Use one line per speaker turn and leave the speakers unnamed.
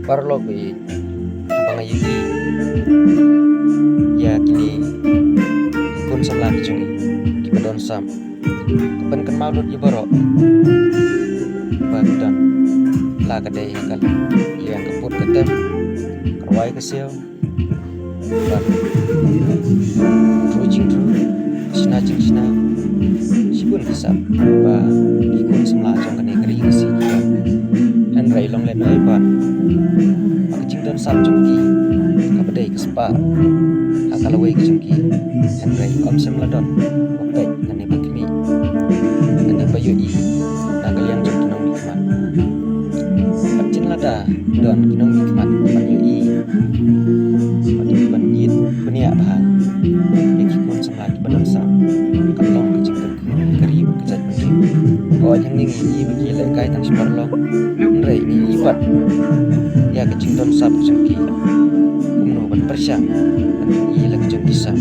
parlo be pangayuki ya kini ikun sam lagi jungi kipadon sam kapan kan maulud iborok badan la kadai kal yang keput ketem kerwai kesel ban rujing dru sina jing sina sibun kesap ba ikun sam la jong kene keri kesi dan rai long len ai ban jing don sam jongki kabadai kespa akalawai kejongki dan rai om sam ladon bapak kene bakmi kene bayu i nagal yang jong kinong nikmat pacin lada don kinong nikmat bayu i pati banjit benia bahan yakikun sam lagi badon sam kalong kejing keri kejat mentri kawan yang ning i bagi lekai tang siparlong rai ni ibat ya kejing don sam kejongki kumno ban persyang ban i la kejongki sam